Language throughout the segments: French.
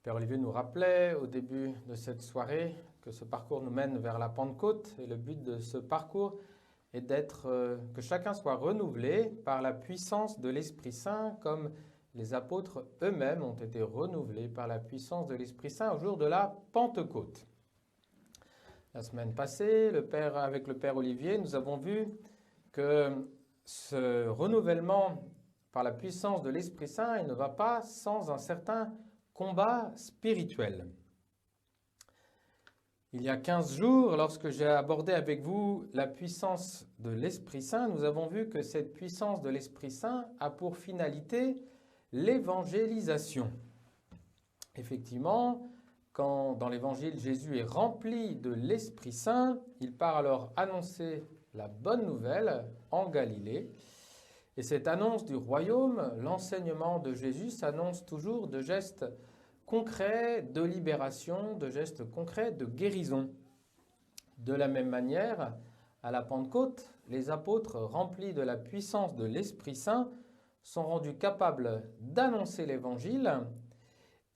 Père Olivier nous rappelait au début de cette soirée que ce parcours nous mène vers la Pentecôte et le but de ce parcours est que chacun soit renouvelé par la puissance de l'Esprit Saint comme les apôtres eux-mêmes ont été renouvelés par la puissance de l'Esprit Saint au jour de la Pentecôte. La semaine passée, avec le Père Olivier, nous avons vu que ce renouvellement par la puissance de l'Esprit Saint, il ne va pas sans un certain combat spirituel. Il y a 15 jours, lorsque j'ai abordé avec vous la puissance de l'Esprit Saint, nous avons vu que cette puissance de l'Esprit Saint a pour finalité l'évangélisation. Effectivement, quand dans l'Évangile Jésus est rempli de l'Esprit Saint, il part alors annoncer la bonne nouvelle en Galilée. Et cette annonce du royaume, l'enseignement de Jésus s'annonce toujours de gestes concrets de libération, de gestes concrets de guérison. De la même manière, à la Pentecôte, les apôtres remplis de la puissance de l'Esprit Saint sont rendus capables d'annoncer l'Évangile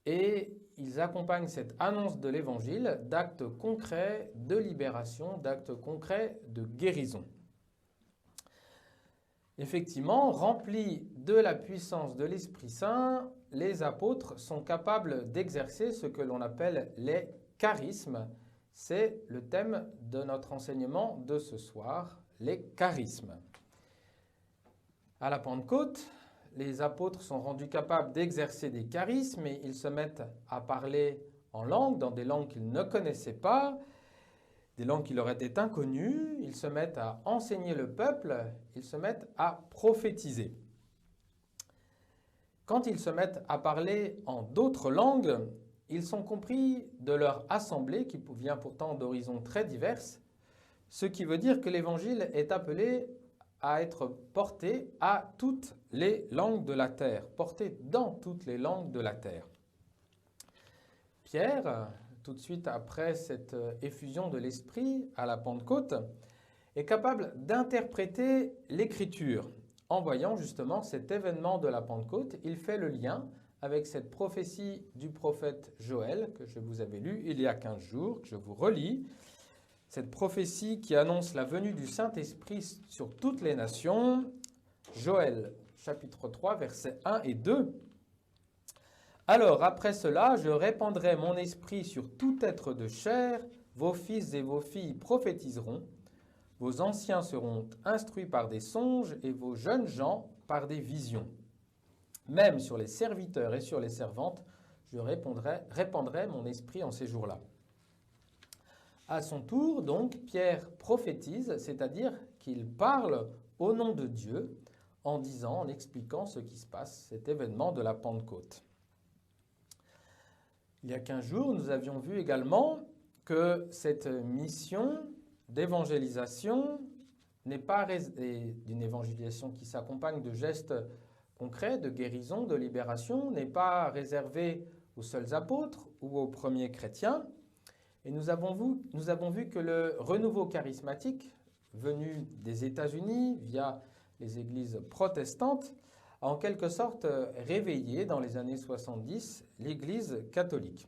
et ils accompagnent cette annonce de l'Évangile d'actes concrets de libération, d'actes concrets de guérison. Effectivement, remplis de la puissance de l'Esprit Saint, les apôtres sont capables d'exercer ce que l'on appelle les charismes. C'est le thème de notre enseignement de ce soir, les charismes. À la Pentecôte, les apôtres sont rendus capables d'exercer des charismes et ils se mettent à parler en langue, dans des langues qu'ils ne connaissaient pas, des langues qui leur étaient inconnues, ils se mettent à enseigner le peuple, ils se mettent à prophétiser. Quand ils se mettent à parler en d'autres langues, ils sont compris de leur assemblée, qui vient pourtant d'horizons très divers, ce qui veut dire que l'Évangile est appelé à être porté à toutes les langues de la terre, porté dans toutes les langues de la terre. Pierre, tout de suite après cette effusion de l'Esprit à la Pentecôte, est capable d'interpréter l'Écriture. En voyant justement cet événement de la Pentecôte, il fait le lien avec cette prophétie du prophète Joël que je vous avais lue il y a 15 jours, que je vous relis. Cette prophétie qui annonce la venue du Saint-Esprit sur toutes les nations. Joël, chapitre 3, versets 1 et 2. Alors, après cela, je répandrai mon esprit sur tout être de chair, vos fils et vos filles prophétiseront, vos anciens seront instruits par des songes et vos jeunes gens par des visions. Même sur les serviteurs et sur les servantes, je répandrai mon esprit en ces jours-là. À son tour, donc, Pierre prophétise, c'est-à-dire qu'il parle au nom de Dieu en disant, en expliquant ce qui se passe, cet événement de la Pentecôte. Il y a 15 jours, nous avions vu également que cette mission d'évangélisation n'est pas d'une évangélisation qui s'accompagne de gestes concrets, de guérison, de libération, n'est pas réservée aux seuls apôtres ou aux premiers chrétiens. Et nous avons vu que le renouveau charismatique, venu des États-Unis via les églises protestantes, a en quelque sorte réveillé dans les années 70 l'Église catholique.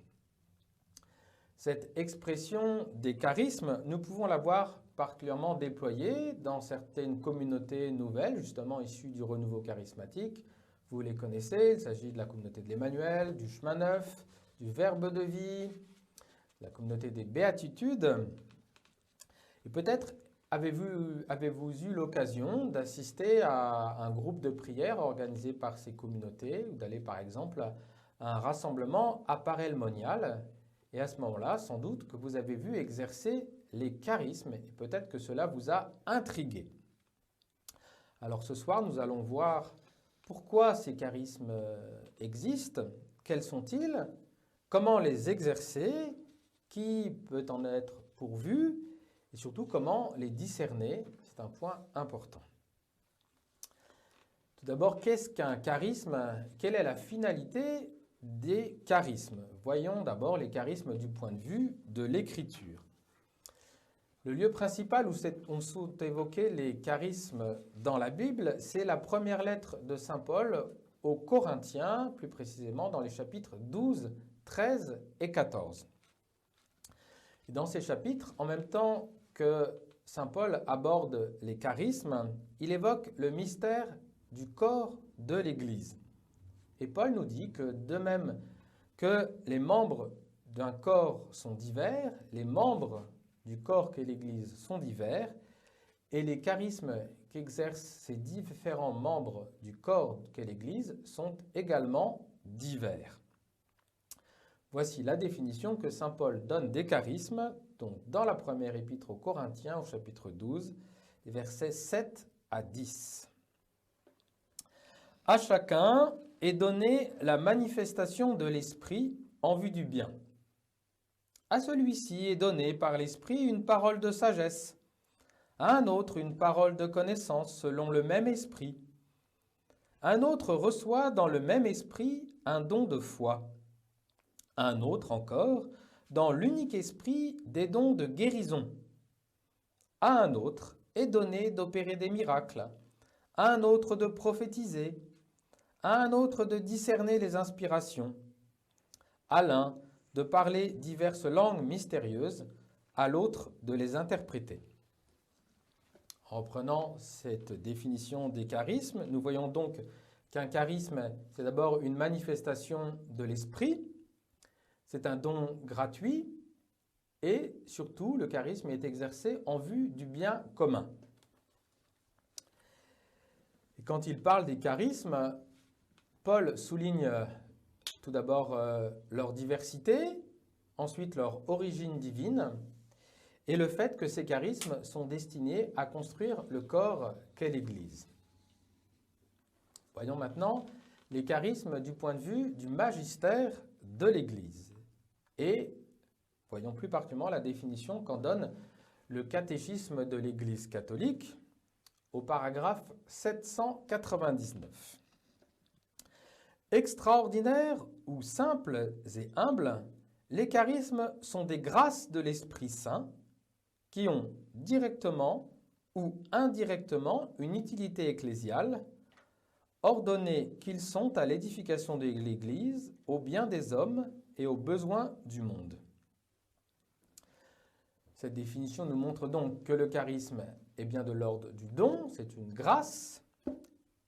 Cette expression des charismes, nous pouvons la voir particulièrement déployée dans certaines communautés nouvelles, justement issues du renouveau charismatique. Vous les connaissez, il s'agit de la communauté de l'Emmanuel, du chemin neuf, du Verbe de vie, la communauté des béatitudes. Et peut-être avez-vous eu l'occasion d'assister à un groupe de prière organisé par ces communautés ou d'aller par exemple à un rassemblement aparelmonial et à ce moment-là, sans doute que vous avez vu exercer les charismes et peut-être que cela vous a intrigué. Alors ce soir, nous allons voir pourquoi ces charismes existent, quels sont-ils, comment les exercer, qui peut en être pourvu et surtout comment les discerner, c'est un point important. Tout d'abord, qu'est-ce qu'un charisme? Quelle est la finalité des charismes? Voyons d'abord les charismes du point de vue de l'Écriture. Le lieu principal où on sont évoqués les charismes dans la Bible, c'est la première lettre de Saint Paul aux Corinthiens, plus précisément dans les chapitres 12 13 et 14. Et dans ces chapitres, en même temps que saint Paul aborde les charismes, il évoque le mystère du corps de l'Église. Et Paul nous dit que de même que les membres d'un corps sont divers, les membres du corps qu'est l'Église sont divers, et les charismes qu'exercent ces différents membres du corps qu'est l'Église sont également divers. Voici la définition que saint Paul donne des charismes, donc dans la première épître aux Corinthiens au chapitre 12, versets 7 à 10. À chacun est donnée la manifestation de l'Esprit en vue du bien. À celui-ci est donnée par l'Esprit une parole de sagesse, à un autre une parole de connaissance selon le même Esprit. Un autre reçoit dans le même Esprit un don de foi. Un autre encore, dans l'unique Esprit, des dons de guérison. À un autre est donné d'opérer des miracles, à un autre de prophétiser, à un autre de discerner les inspirations, à l'un de parler diverses langues mystérieuses, à l'autre de les interpréter. En reprenant cette définition des charismes, nous voyons donc qu'un charisme, c'est d'abord une manifestation de l'esprit, c'est un don gratuit et surtout le charisme est exercé en vue du bien commun. Et quand il parle des charismes, Paul souligne tout d'abord leur diversité, ensuite leur origine divine et le fait que ces charismes sont destinés à construire le corps qu'est l'Église. Voyons maintenant les charismes du point de vue du magistère de l'Église. Et voyons plus particulièrement la définition qu'en donne le catéchisme de l'Église catholique au paragraphe 799. Extraordinaires ou simples et humbles, les charismes sont des grâces de l'Esprit Saint qui ont directement ou indirectement une utilité ecclésiale, ordonnés qu'ils sont à l'édification de l'Église, au bien des hommes et aux besoins du monde. Cette définition nous montre donc que le charisme est bien de l'ordre du don, c'est une grâce,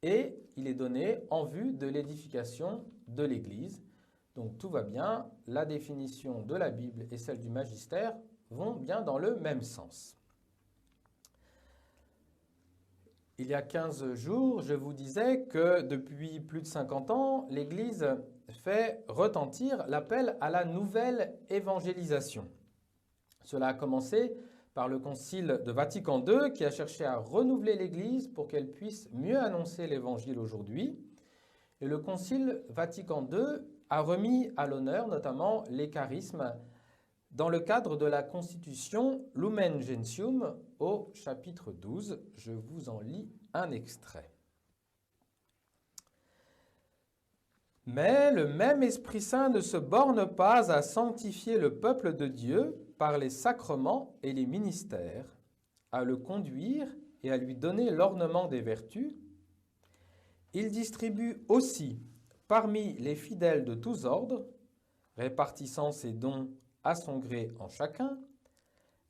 et il est donné en vue de l'édification de l'Église. Donc tout va bien, la définition de la Bible et celle du magistère vont bien dans le même sens. Il y a 15 jours, je vous disais que depuis plus de 50 ans, l'Église fait retentir l'appel à la nouvelle évangélisation. Cela a commencé par le Concile de Vatican II qui a cherché à renouveler l'Église pour qu'elle puisse mieux annoncer l'Évangile aujourd'hui. Et le Concile Vatican II a remis à l'honneur notamment les charismes dans le cadre de la Constitution Lumen Gentium au chapitre 12. Je vous en lis un extrait. Mais le même Esprit Saint ne se borne pas à sanctifier le peuple de Dieu par les sacrements et les ministères, à le conduire et à lui donner l'ornement des vertus. Il distribue aussi parmi les fidèles de tous ordres, répartissant ses dons à son gré en chacun,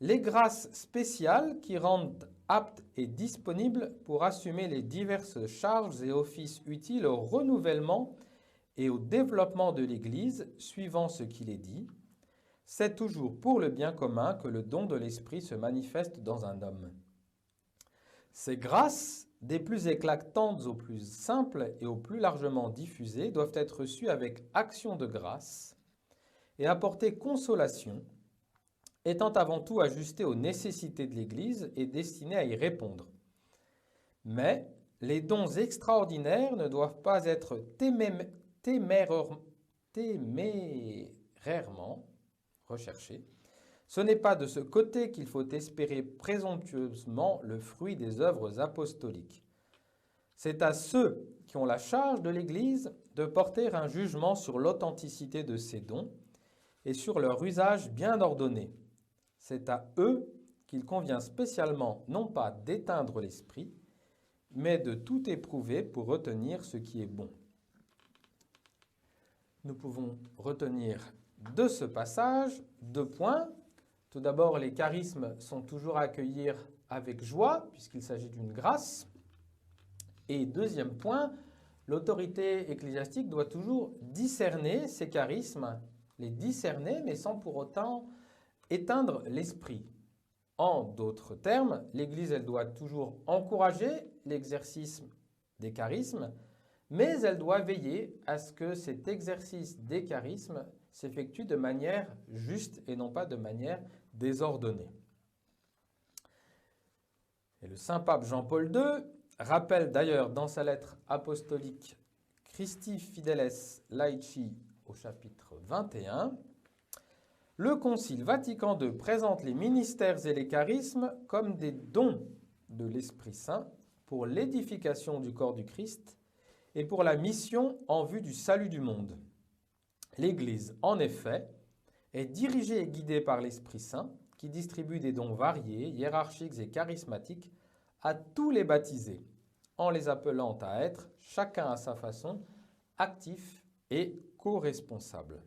les grâces spéciales qui rendent aptes et disponibles pour assumer les diverses charges et offices utiles au renouvellement et au développement de l'Église, suivant ce qu'il est dit. C'est toujours pour le bien commun que le don de l'Esprit se manifeste dans un homme. Ces grâces, des plus éclatantes aux plus simples et aux plus largement diffusées, doivent être reçues avec action de grâce et apporter consolation, étant avant tout ajustées aux nécessités de l'Église et destinées à y répondre. Mais les dons extraordinaires ne doivent pas être témérairement recherchés. Ce n'est pas de ce côté qu'il faut espérer présomptueusement le fruit des œuvres apostoliques. C'est à ceux qui ont la charge de l'Église de porter un jugement sur l'authenticité de ces dons et sur leur usage bien ordonné. C'est à eux qu'il convient spécialement non pas d'éteindre l'esprit, mais de tout éprouver pour retenir ce qui est bon. Nous pouvons retenir de ce passage 2 points. Tout d'abord, les charismes sont toujours à accueillir avec joie, puisqu'il s'agit d'une grâce. Et deuxième point, l'autorité ecclésiastique doit toujours discerner ces charismes, les discerner, mais sans pour autant éteindre l'esprit. En d'autres termes, l'Église, elle doit toujours encourager l'exercice des charismes, mais elle doit veiller à ce que cet exercice des charismes s'effectue de manière juste et non pas de manière désordonnée. Et le saint pape Jean-Paul II rappelle d'ailleurs dans sa lettre apostolique Christi Fideles Laici au chapitre 21, le Concile Vatican II présente les ministères et les charismes comme des dons de l'Esprit Saint pour l'édification du corps du Christ et pour la mission en vue du salut du monde. L'Église, en effet, est dirigée et guidée par l'Esprit Saint qui distribue des dons variés, hiérarchiques et charismatiques à tous les baptisés, en les appelant à être, chacun à sa façon, actifs et co-responsables.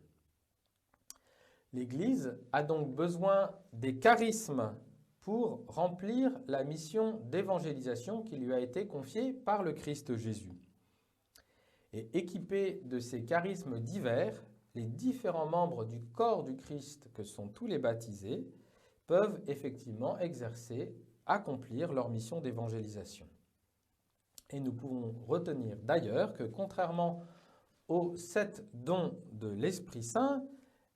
L'Église a donc besoin des charismes pour remplir la mission d'évangélisation qui lui a été confiée par le Christ Jésus. Et équipés de ces charismes divers, les différents membres du corps du Christ, que sont tous les baptisés, peuvent effectivement exercer, accomplir leur mission d'évangélisation. Et nous pouvons retenir d'ailleurs que contrairement aux 7 dons de l'Esprit Saint,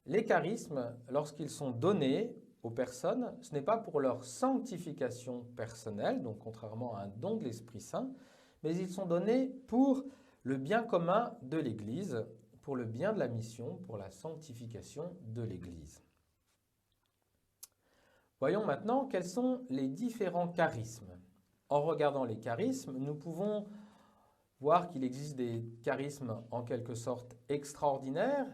les charismes, lorsqu'ils sont donnés aux personnes, ce n'est pas pour leur sanctification personnelle, donc contrairement à un don de l'Esprit Saint, mais ils sont donnés pour le bien commun de l'Église, pour le bien de la mission, pour la sanctification de l'Église. Voyons maintenant quels sont les différents charismes. En regardant les charismes, nous pouvons voir qu'il existe des charismes en quelque sorte extraordinaires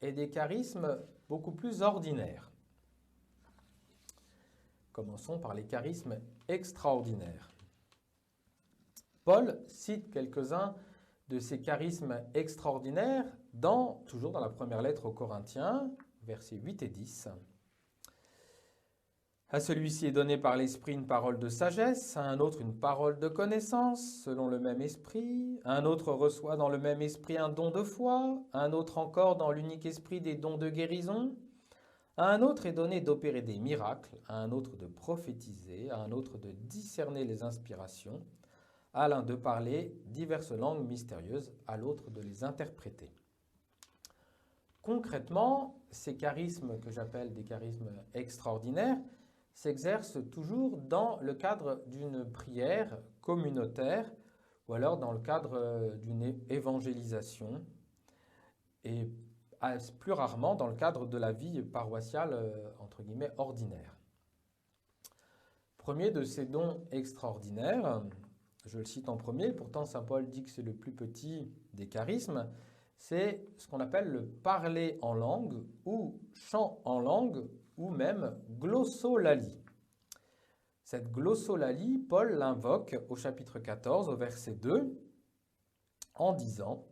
et des charismes beaucoup plus ordinaires. Commençons par les charismes extraordinaires. Paul cite quelques-uns de ces charismes extraordinaires toujours dans la première lettre aux Corinthiens, versets 8 et 10. À celui-ci est donné par l'Esprit une parole de sagesse, à un autre une parole de connaissance, selon le même Esprit, à un autre reçoit dans le même Esprit un don de foi, à un autre encore dans l'unique Esprit des dons de guérison, à un autre est donné d'opérer des miracles, à un autre de prophétiser, à un autre de discerner les inspirations, à l'un de parler diverses langues mystérieuses, à l'autre de les interpréter. Concrètement, ces charismes que j'appelle des charismes extraordinaires s'exercent toujours dans le cadre d'une prière communautaire ou alors dans le cadre d'une évangélisation et plus rarement dans le cadre de la vie paroissiale entre guillemets ordinaire. Premier de ces dons extraordinaires, je le cite en premier, pourtant saint Paul dit que c'est le plus petit des charismes, c'est ce qu'on appelle le parler en langue ou chant en langue ou même glossolalie. Cette glossolalie, Paul l'invoque au chapitre 14, au verset 2, en disant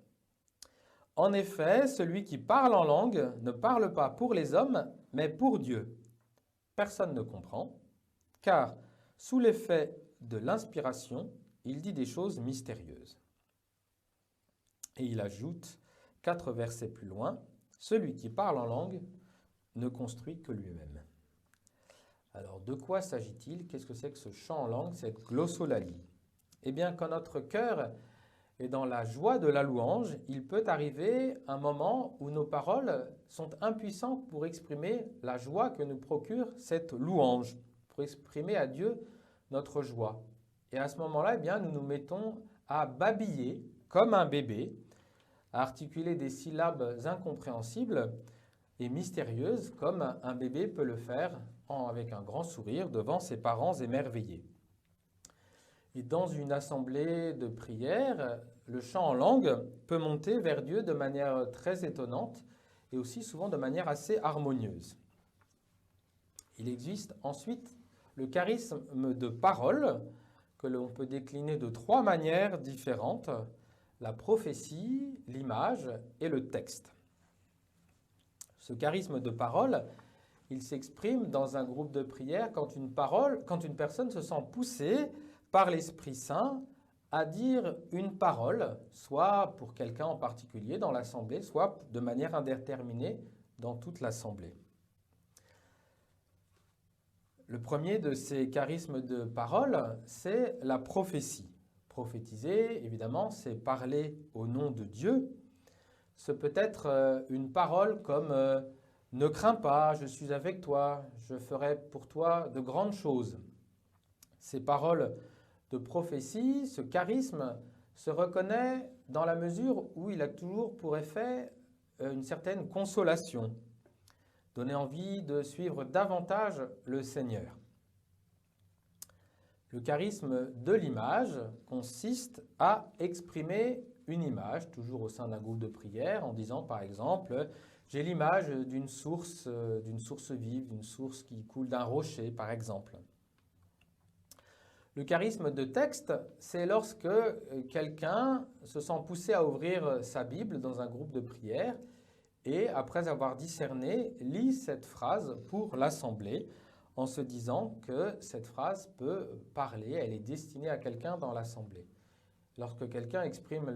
« En effet, celui qui parle en langue ne parle pas pour les hommes, mais pour Dieu. Personne ne comprend, car sous l'effet de l'inspiration, il dit des choses mystérieuses. » Et il ajoute 4 versets plus loin, « Celui qui parle en langue ne construit que lui-même. » Alors, de quoi s'agit-il? Qu'est-ce que c'est que ce chant en langue, cette glossolalie? Eh bien, quand notre cœur est dans la joie de la louange, il peut arriver un moment où nos paroles sont impuissantes pour exprimer la joie que nous procure cette louange, pour exprimer à Dieu notre joie. Et à ce moment-là, eh bien, nous nous mettons à babiller comme un bébé, à articuler des syllabes incompréhensibles et mystérieuses comme un bébé peut le faire avec un grand sourire devant ses parents émerveillés. Et dans une assemblée de prière, le chant en langue peut monter vers Dieu de manière très étonnante et aussi souvent de manière assez harmonieuse. Il existe ensuite le charisme de parole que l'on peut décliner de 3 manières différentes, la prophétie, l'image et le texte. Ce charisme de parole, il s'exprime dans un groupe de prière quand une personne se sent poussée par l'Esprit Saint à dire une parole, soit pour quelqu'un en particulier dans l'assemblée, soit de manière indéterminée dans toute l'assemblée. Le premier de ces charismes de parole, c'est la prophétie. Prophétiser, évidemment, c'est parler au nom de Dieu. Ce peut être une parole comme ne crains pas, je suis avec toi, je ferai pour toi de grandes choses. Ces paroles de prophétie, ce charisme se reconnaît dans la mesure où il a toujours pour effet une certaine consolation, donner envie de suivre davantage le Seigneur. Le charisme de l'image consiste à exprimer une image, toujours au sein d'un groupe de prière, en disant par exemple « j'ai l'image d'une source vive, d'une source qui coule d'un rocher » par exemple. Le charisme de texte, c'est lorsque quelqu'un se sent poussé à ouvrir sa Bible dans un groupe de prière et, après avoir discerné, lit cette phrase pour l'assemblée en se disant que cette phrase peut parler, elle est destinée à quelqu'un dans l'assemblée. Lorsque quelqu'un exprime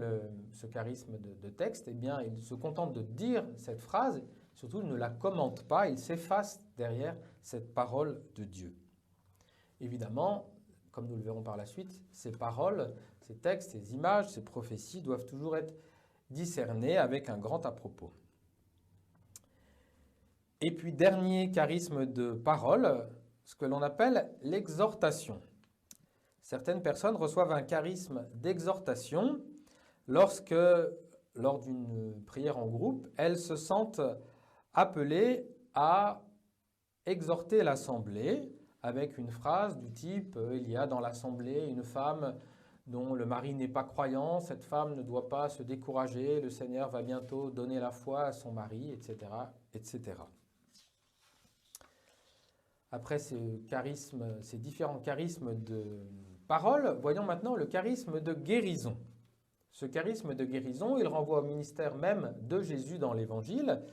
ce charisme de texte, eh bien, il se contente de dire cette phrase, surtout il ne la commente pas, il s'efface derrière cette parole de Dieu. Évidemment, comme nous le verrons par la suite, ces paroles, ces textes, ces images, ces prophéties doivent toujours être discernées avec un grand à-propos. Et puis, dernier charisme de parole, ce que l'on appelle l'exhortation. Certaines personnes reçoivent un charisme d'exhortation lorsque, lors d'une prière en groupe, elles se sentent appelées à exhorter l'assemblée avec une phrase du type « Il y a dans l'assemblée une femme dont le mari n'est pas croyant, cette femme ne doit pas se décourager, le Seigneur va bientôt donner la foi à son mari, etc. etc. » Après ces différents charismes de parole, voyons maintenant le charisme de guérison. Ce charisme de guérison, il renvoie au ministère même de Jésus dans l'Évangile.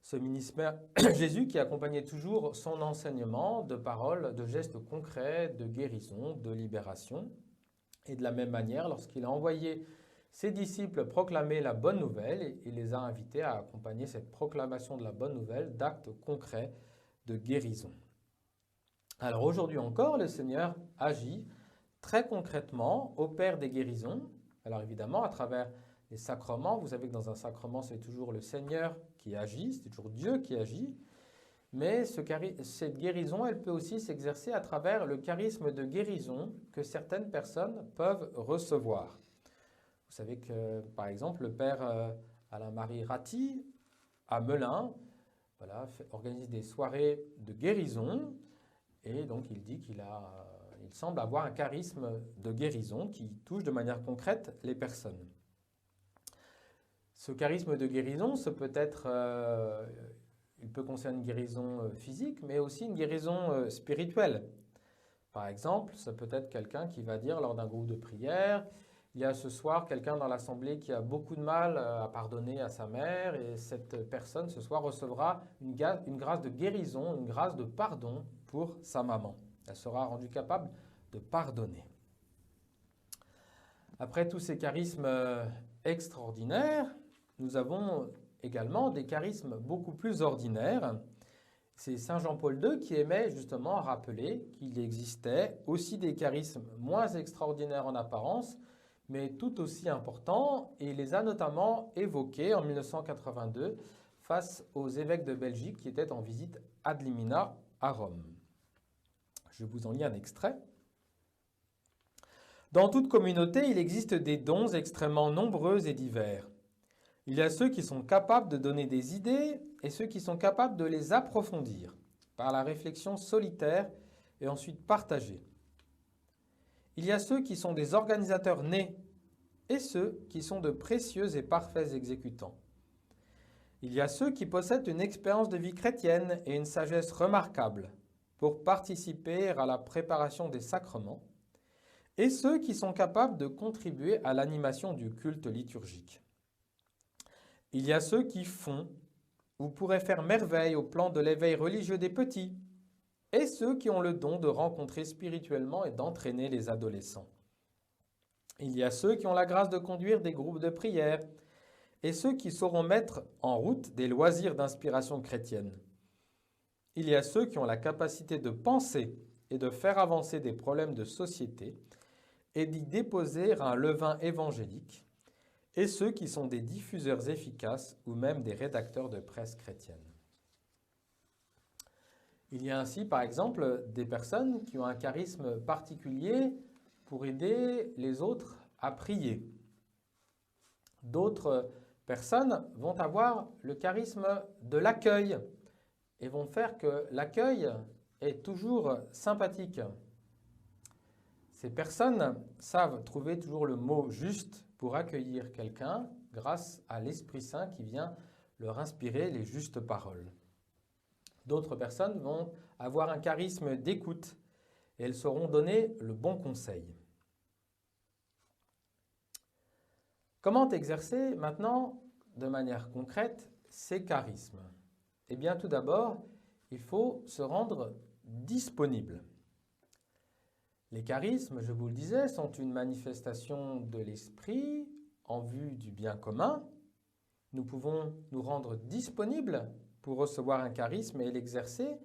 Ce ministère, Jésus qui accompagnait toujours son enseignement de paroles, de gestes concrets, de guérison, de libération. Et de la même manière, lorsqu'il a envoyé ses disciples proclamer la bonne nouvelle, il les a invités à accompagner cette proclamation de la bonne nouvelle d'actes concrets de guérison. Alors aujourd'hui encore, le Seigneur agit très concrètement, opère des guérisons. Alors évidemment, à travers les sacrements, vous savez que dans un sacrement, c'est toujours le Seigneur qui agit, c'est toujours Dieu qui agit. Mais cette guérison, elle peut aussi s'exercer à travers le charisme de guérison que certaines personnes peuvent recevoir. Vous savez que, par exemple, le père Alain-Marie Ratti, à Melun, organise des soirées de guérison. Et donc, il dit qu'il semble avoir un charisme de guérison qui touche de manière concrète les personnes. Ce charisme de guérison, il peut concerner une guérison physique, mais aussi une guérison spirituelle. Par exemple, ça peut être quelqu'un qui va dire lors d'un groupe de prière, il y a ce soir quelqu'un dans l'assemblée qui a beaucoup de mal à pardonner à sa mère, et cette personne ce soir recevra une grâce de guérison, une grâce de pardon pour sa maman. Elle sera rendue capable de pardonner. Après tous ces charismes extraordinaires, nous avons également des charismes beaucoup plus ordinaires. C'est Saint Jean-Paul II qui aimait justement rappeler qu'il existait aussi des charismes moins extraordinaires en apparence, mais tout aussi importants, et il les a notamment évoqués en 1982 face aux évêques de Belgique qui étaient en visite ad limina à Rome. Je vous en lis un extrait. Dans toute communauté, il existe des dons extrêmement nombreux et divers. Il y a ceux qui sont capables de donner des idées et ceux qui sont capables de les approfondir par la réflexion solitaire et ensuite partagée. Il y a ceux qui sont des organisateurs nés et ceux qui sont de précieux et parfaits exécutants. Il y a ceux qui possèdent une expérience de vie chrétienne et une sagesse remarquable pour participer à la préparation des sacrements, et ceux qui sont capables de contribuer à l'animation du culte liturgique. Il y a ceux qui font vous pourrez faire merveille au plan de l'éveil religieux des petits et ceux qui ont le don de rencontrer spirituellement et d'entraîner les adolescents. Il y a ceux qui ont la grâce de conduire des groupes de prière et ceux qui sauront mettre en route des loisirs d'inspiration chrétienne. Il y a ceux qui ont la capacité de penser et de faire avancer des problèmes de société et d'y déposer un levain évangélique, et ceux qui sont des diffuseurs efficaces ou même des rédacteurs de presse chrétienne. Il y a ainsi, par exemple, des personnes qui ont un charisme particulier pour aider les autres à prier. D'autres personnes vont avoir le charisme de l'accueil et vont faire que l'accueil est toujours sympathique. Ces personnes savent trouver toujours le mot juste pour accueillir quelqu'un grâce à l'Esprit Saint qui vient leur inspirer les justes paroles. D'autres personnes vont avoir un charisme d'écoute et elles sauront donner le bon conseil. Comment exercer maintenant de manière concrète ces charismes? Eh bien, tout d'abord, il faut se rendre disponible. Les charismes, je vous le disais, sont une manifestation de l'esprit en vue du bien commun. Nous pouvons nous rendre disponibles pour recevoir un charisme et l'exercer,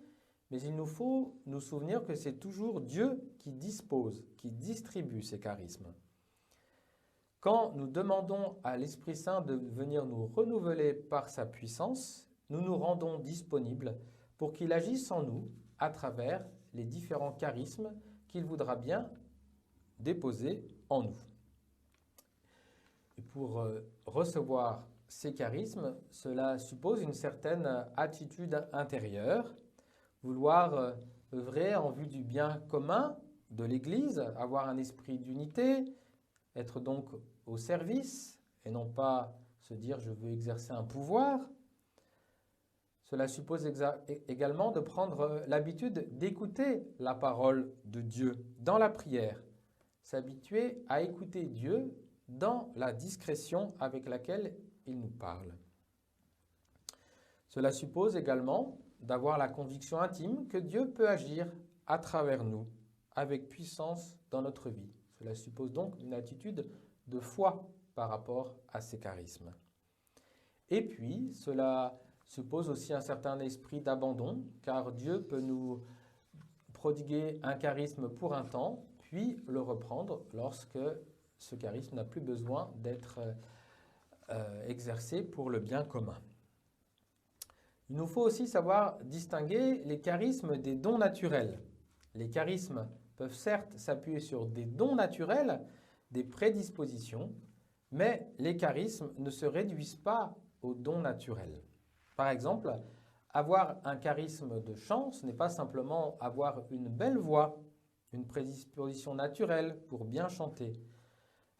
mais il nous faut nous souvenir que c'est toujours Dieu qui dispose, qui distribue ces charismes. Quand nous demandons à l'Esprit Saint de venir nous renouveler par sa puissance, nous nous rendons disponibles pour qu'il agisse en nous à travers les différents charismes qu'il voudra bien déposer en nous. Et pour recevoir ces charismes, cela suppose une certaine attitude intérieure, vouloir œuvrer en vue du bien commun de l'Église, avoir un esprit d'unité, être donc au service et non pas se dire je veux exercer un pouvoir. Cela suppose également de prendre l'habitude d'écouter la parole de Dieu dans la prière, s'habituer à écouter Dieu dans la discrétion avec laquelle il nous parle. Cela suppose également d'avoir la conviction intime que Dieu peut agir à travers nous, avec puissance dans notre vie. Cela suppose donc une attitude de foi par rapport à ces charismes. Et puis, cela suppose aussi un certain esprit d'abandon, car Dieu peut nous prodiguer un charisme pour un temps, puis le reprendre lorsque ce charisme n'a plus besoin d'être exercé pour le bien commun. Il nous faut aussi savoir distinguer les charismes des dons naturels. Les charismes peuvent certes s'appuyer sur des dons naturels, des prédispositions, mais les charismes ne se réduisent pas aux dons naturels. Par exemple, avoir un charisme de chant, ce n'est pas simplement avoir une belle voix, une prédisposition naturelle pour bien chanter.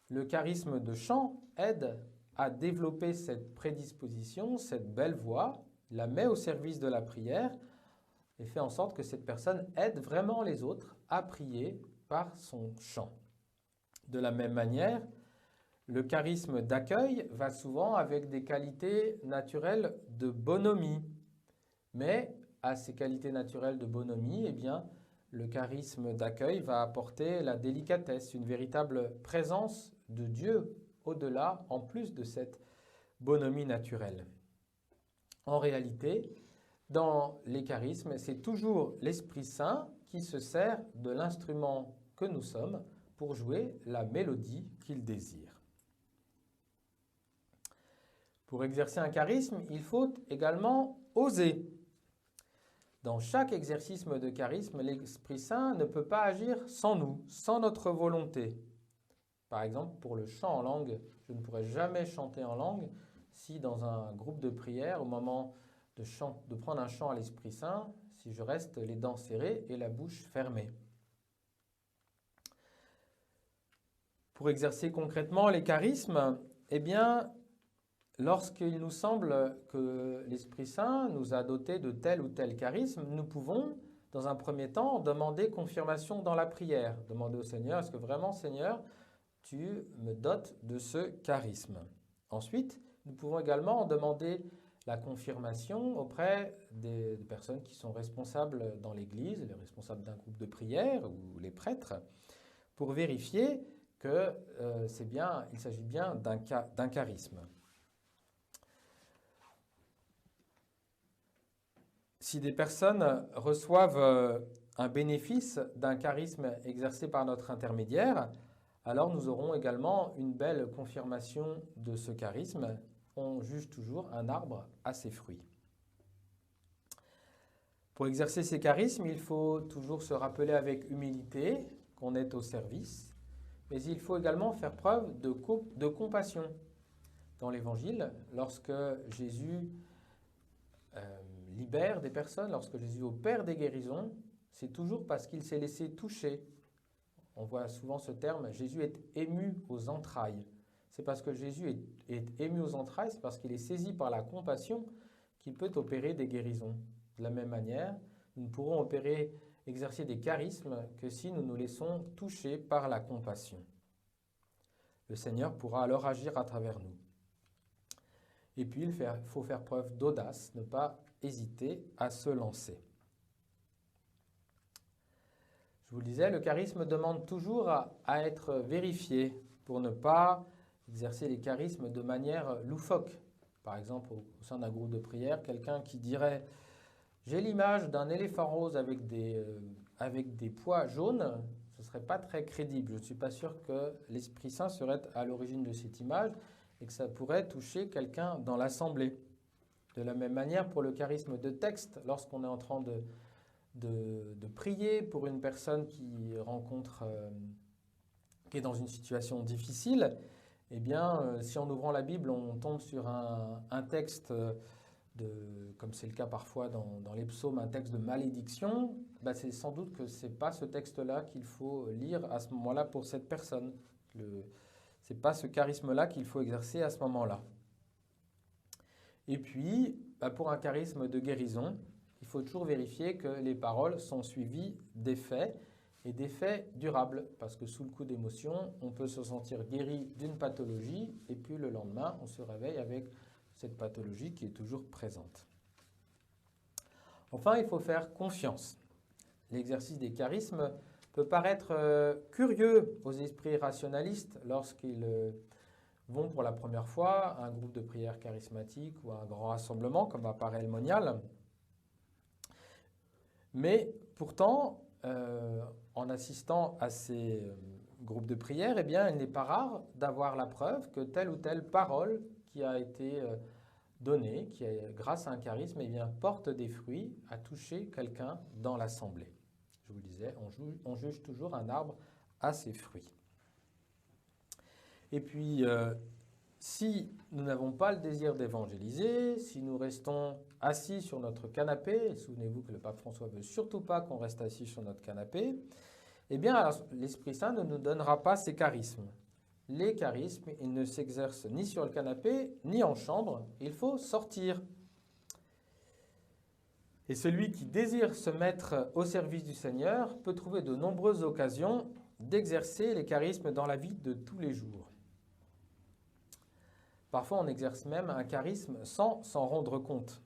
Le charisme de chant aide à développer cette prédisposition, cette belle voix, la met au service de la prière et fait en sorte que cette personne aide vraiment les autres à prier par son chant. De la même manière, le charisme d'accueil va souvent avec des qualités naturelles de bonhomie. Mais à ces qualités naturelles de bonhomie, eh bien, le charisme d'accueil va apporter la délicatesse, une véritable présence de Dieu au-delà, en plus de cette bonhomie naturelle. En réalité, dans les charismes, c'est toujours l'Esprit Saint qui se sert de l'instrument que nous sommes pour jouer la mélodie qu'il désire. Pour exercer un charisme, il faut également oser. Dans chaque exercice de charisme, l'Esprit Saint ne peut pas agir sans nous, sans notre volonté. Par exemple, pour le chant en langue, je ne pourrais jamais chanter en langue si dans un groupe de prière, au moment de prendre un chant à l'Esprit Saint, si je reste les dents serrées et la bouche fermée. Pour exercer concrètement les charismes, eh bien, lorsqu'il nous semble que l'Esprit Saint nous a dotés de tel ou tel charisme, nous pouvons, dans un premier temps, demander confirmation dans la prière. Demander au Seigneur, est-ce que vraiment, Seigneur, tu me dotes de ce charisme? Ensuite, nous pouvons également demander la confirmation auprès des personnes qui sont responsables dans l'Église, les responsables d'un groupe de prière ou les prêtres, pour vérifier que il s'agit bien d'un charisme. Si des personnes reçoivent un bénéfice d'un charisme exercé par notre intermédiaire, alors nous aurons également une belle confirmation de ce charisme. On juge toujours un arbre à ses fruits. Pour exercer ces charismes, il faut toujours se rappeler avec humilité qu'on est au service, mais il faut également faire preuve de compassion. Dans l'Évangile, lorsque Jésus libère des personnes, lorsque Jésus opère des guérisons, c'est toujours parce qu'il s'est laissé toucher. On voit souvent ce terme, Jésus est ému aux entrailles. C'est parce que Jésus est ému aux entrailles, c'est parce qu'il est saisi par la compassion qu'il peut opérer des guérisons. De la même manière, nous ne pourrons exercer des charismes que si nous nous laissons toucher par la compassion. Le Seigneur pourra alors agir à travers nous. Et puis, il faut faire preuve d'audace, ne pas hésiter à se lancer. Je vous le disais, le charisme demande toujours à être vérifié pour ne pas exercer les charismes de manière loufoque. Par exemple, au sein d'un groupe de prière, quelqu'un qui dirait « J'ai l'image d'un éléphant rose avec des pois jaunes », ce ne serait pas très crédible. Je ne suis pas sûr que l'Esprit Saint serait à l'origine de cette image et que ça pourrait toucher quelqu'un dans l'assemblée. De la même manière, pour le charisme de texte, lorsqu'on est en train de prier pour une personne qui est dans une situation difficile, eh bien, si en ouvrant la Bible, on tombe sur un texte, comme c'est le cas parfois dans les psaumes, un texte de malédiction, c'est sans doute que ce n'est pas ce texte-là qu'il faut lire à ce moment-là pour cette personne. Ce n'est pas ce charisme-là qu'il faut exercer à ce moment-là. Et puis, pour un charisme de guérison, il faut toujours vérifier que les paroles sont suivies des faits, et des faits durables, parce que sous le coup d'émotion, on peut se sentir guéri d'une pathologie, et puis le lendemain, on se réveille avec cette pathologie qui est toujours présente. Enfin, il faut faire confiance. L'exercice des charismes peut paraître curieux aux esprits rationalistes lorsqu'ils vont pour la première fois à un groupe de prière charismatique ou à un grand rassemblement comme à Paray le Monial. Mais pourtant, en assistant à ces groupes de prière, eh bien, il n'est pas rare d'avoir la preuve que telle ou telle parole qui a été donnée, grâce à un charisme, eh bien, porte des fruits, a touché quelqu'un dans l'assemblée. Je vous le disais, on juge toujours un arbre à ses fruits. Et puis, si nous n'avons pas le désir d'évangéliser, si nous restons assis sur notre canapé, et souvenez-vous que le pape François ne veut surtout pas qu'on reste assis sur notre canapé, eh bien, alors, l'Esprit Saint ne nous donnera pas ces charismes. Les charismes, ils ne s'exercent ni sur le canapé, ni en chambre, il faut sortir. Et celui qui désire se mettre au service du Seigneur peut trouver de nombreuses occasions d'exercer les charismes dans la vie de tous les jours. Parfois, on exerce même un charisme sans s'en rendre compte.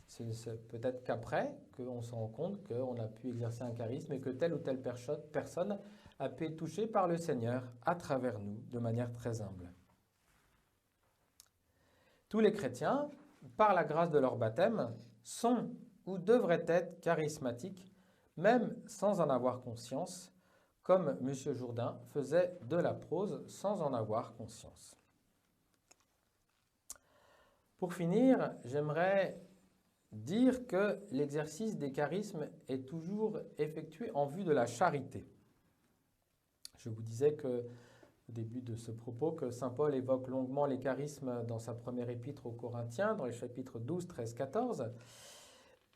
C'est peut-être qu'après qu'on se rend compte qu'on a pu exercer un charisme et que telle ou telle personne a pu être touchée par le Seigneur à travers nous de manière très humble. Tous les chrétiens, par la grâce de leur baptême, sont ou devraient être charismatiques, même sans en avoir conscience, comme M. Jourdain faisait de la prose sans en avoir conscience. Pour finir, j'aimerais dire que l'exercice des charismes est toujours effectué en vue de la charité. Je vous disais au début de ce propos que saint Paul évoque longuement les charismes dans sa première épître aux Corinthiens, dans les chapitres 12, 13, 14.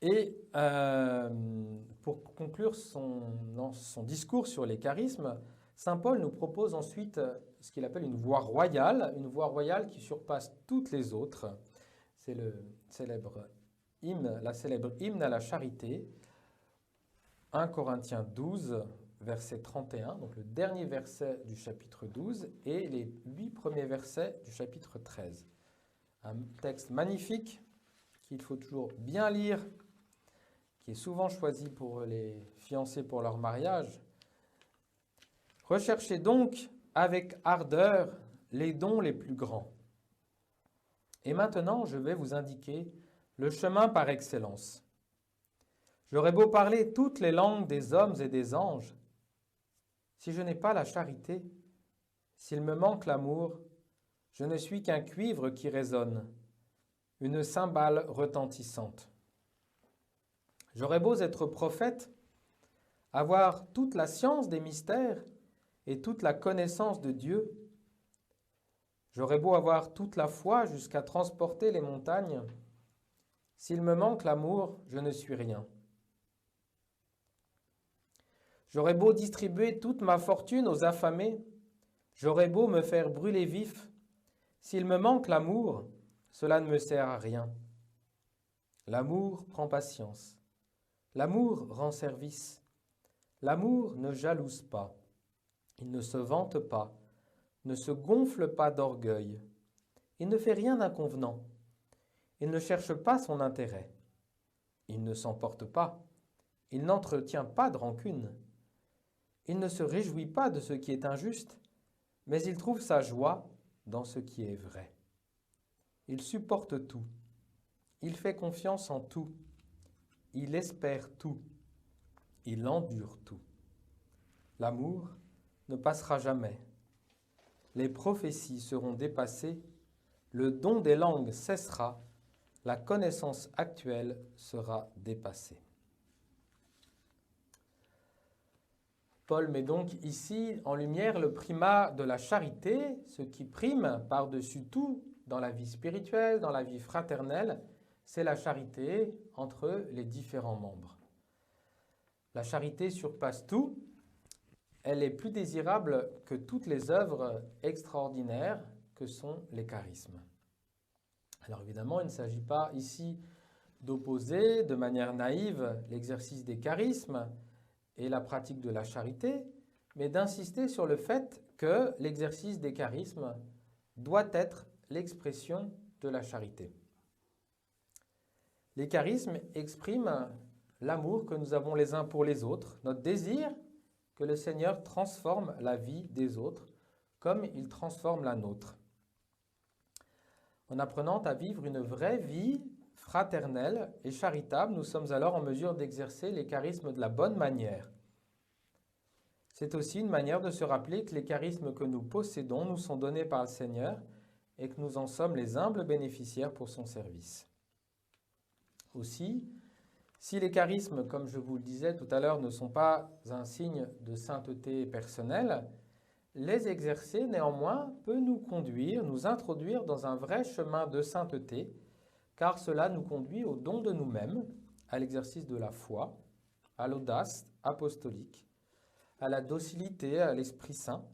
Et pour conclure son discours sur les charismes, saint Paul nous propose ensuite ce qu'il appelle une voie royale qui surpasse toutes les autres. C'est la célèbre hymne à la charité, 1 Corinthiens 12, verset 31, donc le dernier verset du chapitre 12 et les 8 premiers versets du chapitre 13. un texte magnifique qu'il faut toujours bien lire, qui est souvent choisi pour les fiancés pour leur mariage. Recherchez donc avec ardeur les dons les plus grands. Et maintenant, je vais vous indiquer le chemin par excellence. J'aurais beau parler toutes les langues des hommes et des anges, si je n'ai pas la charité, s'il me manque l'amour, je ne suis qu'un cuivre qui résonne, une cymbale retentissante. J'aurais beau être prophète, avoir toute la science des mystères et toute la connaissance de Dieu, j'aurais beau avoir toute la foi jusqu'à transporter les montagnes, s'il me manque l'amour, je ne suis rien. J'aurais beau distribuer toute ma fortune aux affamés, j'aurais beau me faire brûler vif, s'il me manque l'amour, cela ne me sert à rien. L'amour prend patience, l'amour rend service, l'amour ne jalouse pas, il ne se vante pas, ne se gonfle pas d'orgueil, il ne fait rien d'inconvenant, il ne cherche pas son intérêt, il ne s'emporte pas, il n'entretient pas de rancune, il ne se réjouit pas de ce qui est injuste, mais il trouve sa joie dans ce qui est vrai. Il supporte tout, il fait confiance en tout, il espère tout, il endure tout. L'amour ne passera jamais. Les prophéties seront dépassées, le don des langues cessera, la connaissance actuelle sera dépassée. Paul met donc ici en lumière le primat de la charité, ce qui prime par-dessus tout dans la vie spirituelle, dans la vie fraternelle, c'est la charité entre les différents membres. La charité surpasse tout, elle est plus désirable que toutes les œuvres extraordinaires que sont les charismes. Alors évidemment, il ne s'agit pas ici d'opposer de manière naïve l'exercice des charismes et la pratique de la charité, mais d'insister sur le fait que l'exercice des charismes doit être l'expression de la charité. Les charismes expriment l'amour que nous avons les uns pour les autres, notre désir que le Seigneur transforme la vie des autres comme il transforme la nôtre. En apprenant à vivre une vraie vie fraternelle et charitable, nous sommes alors en mesure d'exercer les charismes de la bonne manière. C'est aussi une manière de se rappeler que les charismes que nous possédons nous sont donnés par le Seigneur et que nous en sommes les humbles bénéficiaires pour son service. Aussi, si les charismes, comme je vous le disais tout à l'heure, ne sont pas un signe de sainteté personnelle, les exercer néanmoins peut nous conduire, nous introduire dans un vrai chemin de sainteté, car cela nous conduit au don de nous-mêmes, à l'exercice de la foi, à l'audace apostolique, à la docilité à l'Esprit Saint,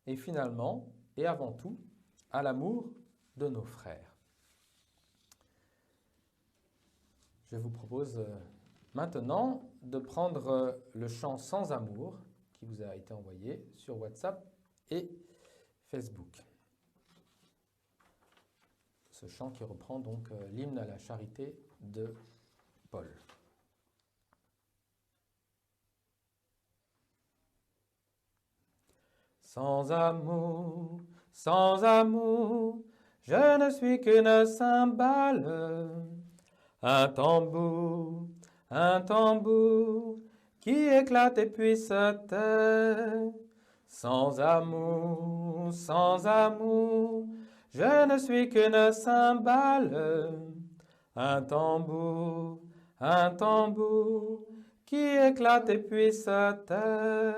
et finalement, et avant tout, à l'amour de nos frères. Je vous propose maintenant de prendre le chant Sans amour qui vous a été envoyé sur WhatsApp et Facebook. Ce chant qui reprend donc l'hymne à la charité de Paul. Sans amour, je ne suis qu'une cymbale, un tambour qui éclate et puis se tait. Sans amour, je ne suis qu'une cymbale, un tambour qui éclate et puis se tait.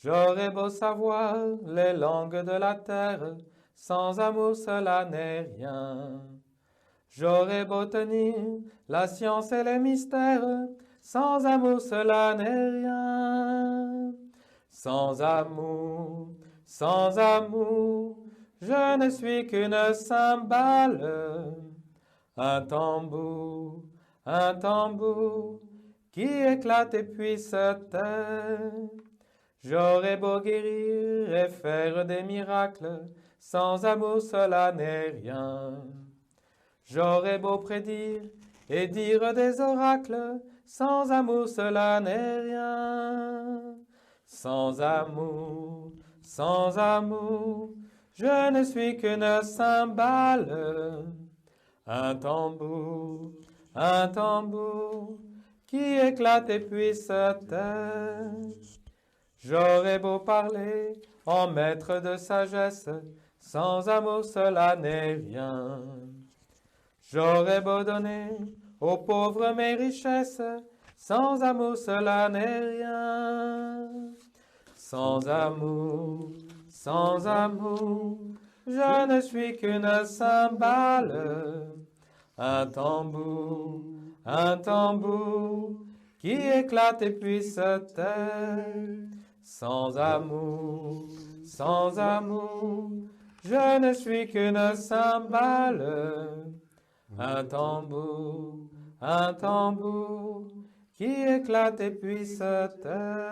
J'aurais beau savoir les langues de la terre, sans amour cela n'est rien. J'aurais beau tenir la science et les mystères, sans amour cela n'est rien. Sans amour, je ne suis qu'une cymbale, un tambour qui éclate et puis se tait. J'aurais beau guérir et faire des miracles, sans amour cela n'est rien. J'aurais beau prédire et dire des oracles, sans amour cela n'est rien. Sans amour, je ne suis qu'une cymbale, un tambour, qui éclate et puis se tait. J'aurais beau parler en maître de sagesse, sans amour cela n'est rien. J'aurais beau donner aux pauvres mes richesses, sans amour cela n'est rien. Sans amour, je ne suis qu'une cymbale, un tambour, qui éclate et puis se tait. Sans amour, je ne suis qu'une cymbale, un tambour, qui éclate et puis se tait.